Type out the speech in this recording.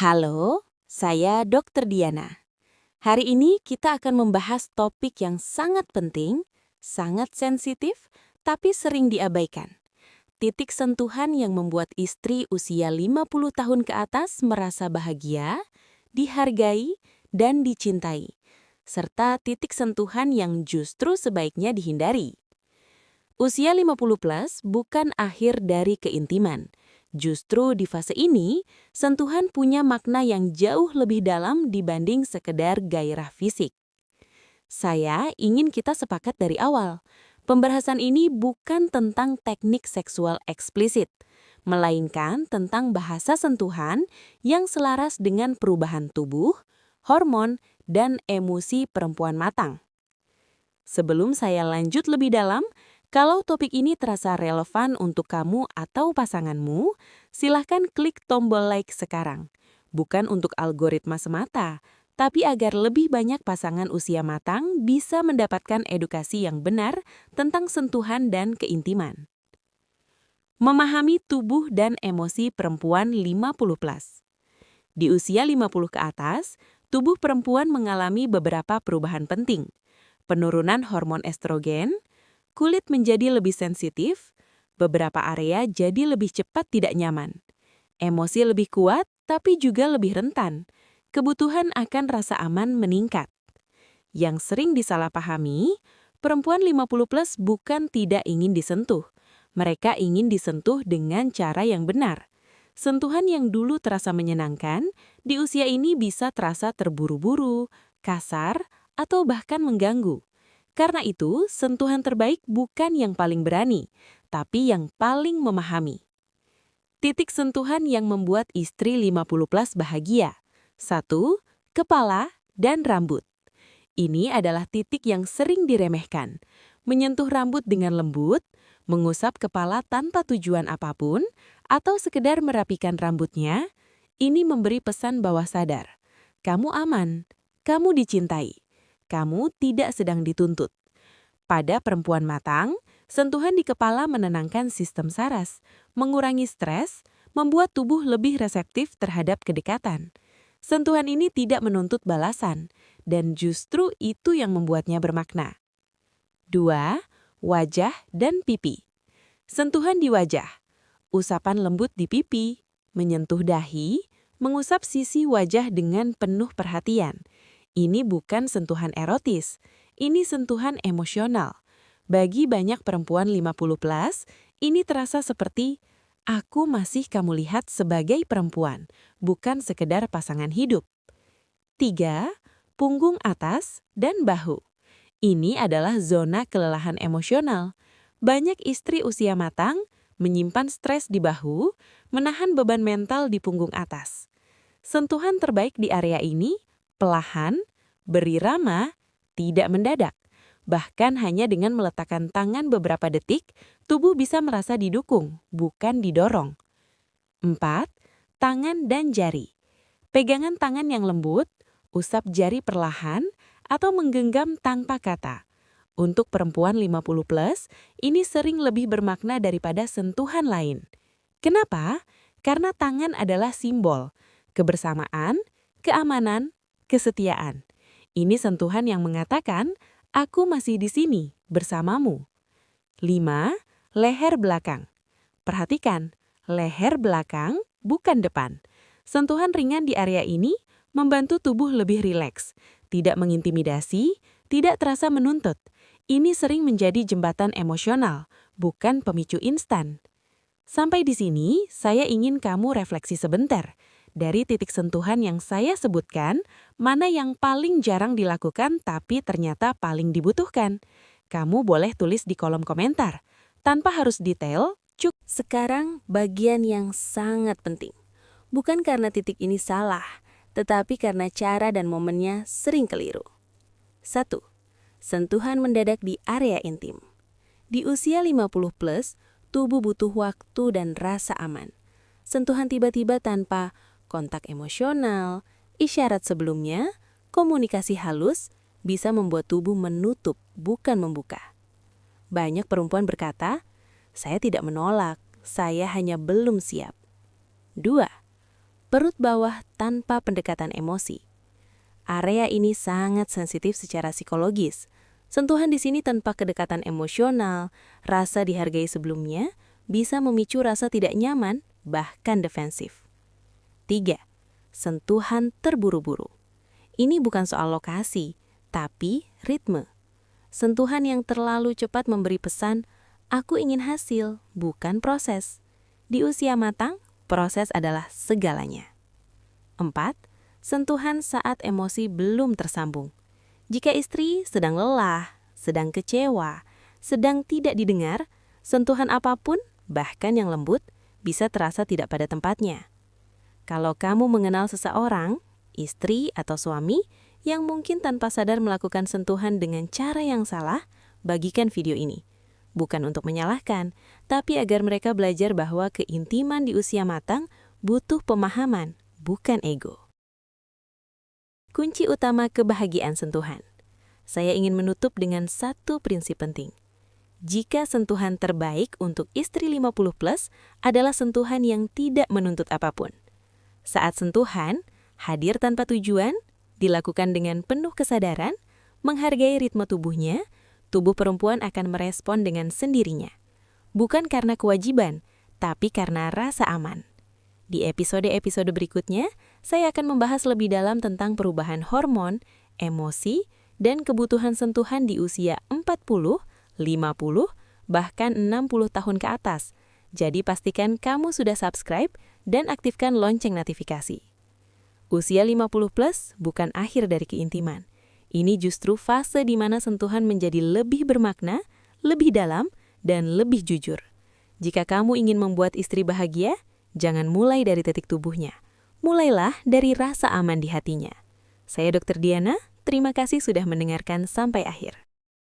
Halo, saya Dr. Diana. Hari ini kita akan membahas topik yang sangat penting, sangat sensitif, tapi sering diabaikan. Titik sentuhan yang membuat istri usia 50 tahun ke atas merasa bahagia, dihargai, dan dicintai. Serta titik sentuhan yang justru sebaiknya dihindari. Usia 50 plus bukan akhir dari keintiman. Justru di fase ini, sentuhan punya makna yang jauh lebih dalam dibanding sekedar gairah fisik. Saya ingin kita sepakat dari awal. Pembahasan ini bukan tentang teknik seksual eksplisit, melainkan tentang bahasa sentuhan yang selaras dengan perubahan tubuh, hormon, dan emosi perempuan matang. Sebelum saya lanjut lebih dalam, kalau topik ini terasa relevan untuk kamu atau pasanganmu, silahkan klik tombol like sekarang. Bukan untuk algoritma semata, tapi agar lebih banyak pasangan usia matang bisa mendapatkan edukasi yang benar tentang sentuhan dan keintiman. Memahami tubuh dan emosi perempuan 50 plus. Di usia 50 ke atas, tubuh perempuan mengalami beberapa perubahan penting. Penurunan hormon estrogen, kulit menjadi lebih sensitif, beberapa area jadi lebih cepat tidak nyaman. Emosi lebih kuat, tapi juga lebih rentan. Kebutuhan akan rasa aman meningkat. Yang sering disalahpahami, perempuan 50 plus bukan tidak ingin disentuh. Mereka ingin disentuh dengan cara yang benar. Sentuhan yang dulu terasa menyenangkan, di usia ini bisa terasa terburu-buru, kasar, atau bahkan mengganggu. Karena itu, sentuhan terbaik bukan yang paling berani, tapi yang paling memahami. Titik sentuhan yang membuat istri 50 plus bahagia. 1. Kepala dan rambut. Ini adalah titik yang sering diremehkan. Menyentuh rambut dengan lembut, mengusap kepala tanpa tujuan apapun, atau sekedar merapikan rambutnya, ini memberi pesan bawah sadar. Kamu aman, kamu dicintai, kamu tidak sedang dituntut. Pada perempuan matang, sentuhan di kepala menenangkan sistem saras, mengurangi stres, membuat tubuh lebih reseptif terhadap kedekatan. Sentuhan ini tidak menuntut balasan, dan justru itu yang membuatnya bermakna. 2. Wajah dan pipi. Sentuhan di wajah. Usapan lembut di pipi, menyentuh dahi, mengusap sisi wajah dengan penuh perhatian. Ini bukan sentuhan erotis, ini sentuhan emosional. Bagi banyak perempuan 50 plus, ini terasa seperti, aku masih kamu lihat sebagai perempuan, bukan sekedar pasangan hidup. 3. Punggung atas dan bahu. Ini adalah zona kelelahan emosional. Banyak istri usia matang menyimpan stres di bahu, menahan beban mental di punggung atas. Sentuhan terbaik di area ini, perlahan, beri ramah, tidak mendadak. Bahkan hanya dengan meletakkan tangan beberapa detik, tubuh bisa merasa didukung, bukan didorong. 4. Tangan dan jari. Pegangan tangan yang lembut, usap jari perlahan, atau menggenggam tanpa kata. Untuk perempuan 50 plus, ini sering lebih bermakna daripada sentuhan lain. Kenapa? Karena tangan adalah simbol kebersamaan, keamanan, kesetiaan. Ini sentuhan yang mengatakan, aku masih di sini bersamamu. 5. Leher belakang. Perhatikan, leher belakang bukan depan. Sentuhan ringan di area ini membantu tubuh lebih rileks, tidak mengintimidasi, tidak terasa menuntut. Ini sering menjadi jembatan emosional, bukan pemicu instan. Sampai di sini, saya ingin kamu refleksi sebentar. Dari titik sentuhan yang saya sebutkan, mana yang paling jarang dilakukan tapi ternyata paling dibutuhkan? Kamu boleh tulis di kolom komentar. Tanpa harus detail, cukup. Sekarang bagian yang sangat penting. Bukan karena titik ini salah, tetapi karena cara dan momennya sering keliru. 1. Sentuhan mendadak di area intim. Di usia 50 plus, tubuh butuh waktu dan rasa aman. Sentuhan tiba-tiba tanpa kontak emosional, isyarat sebelumnya, komunikasi halus, bisa membuat tubuh menutup, bukan membuka. Banyak perempuan berkata, saya tidak menolak, saya hanya belum siap. 2. perut bawah tanpa pendekatan emosi. Area ini sangat sensitif secara psikologis. Sentuhan di sini tanpa kedekatan emosional, rasa dihargai sebelumnya, bisa memicu rasa tidak nyaman, bahkan defensif. 3. Sentuhan terburu-buru. Ini bukan soal lokasi, tapi ritme. Sentuhan yang terlalu cepat memberi pesan, aku ingin hasil, bukan proses. Di usia matang, proses adalah segalanya. 4. Sentuhan saat emosi belum tersambung. Jika istri sedang lelah, sedang kecewa, sedang tidak didengar, sentuhan apapun, bahkan yang lembut, bisa terasa tidak pada tempatnya. Kalau kamu mengenal seseorang, istri atau suami, yang mungkin tanpa sadar melakukan sentuhan dengan cara yang salah, bagikan video ini. Bukan untuk menyalahkan, tapi agar mereka belajar bahwa keintiman di usia matang butuh pemahaman, bukan ego. Kunci utama kebahagiaan sentuhan. Saya ingin menutup dengan satu prinsip penting. Jika sentuhan terbaik untuk istri 50+ adalah sentuhan yang tidak menuntut apapun. Saat sentuhan, hadir tanpa tujuan, dilakukan dengan penuh kesadaran, menghargai ritme tubuhnya, tubuh perempuan akan merespon dengan sendirinya. Bukan karena kewajiban, tapi karena rasa aman. Di episode-episode berikutnya, saya akan membahas lebih dalam tentang perubahan hormon, emosi, dan kebutuhan sentuhan di usia 40, 50, bahkan 60 tahun ke atas. Jadi pastikan kamu sudah subscribe dan aktifkan lonceng notifikasi. Usia 50+ bukan akhir dari keintiman. Ini justru fase di mana sentuhan menjadi lebih bermakna, lebih dalam, dan lebih jujur. Jika kamu ingin membuat istri bahagia, jangan mulai dari titik tubuhnya. Mulailah dari rasa aman di hatinya. Saya Dr. Diana, terima kasih sudah mendengarkan sampai akhir.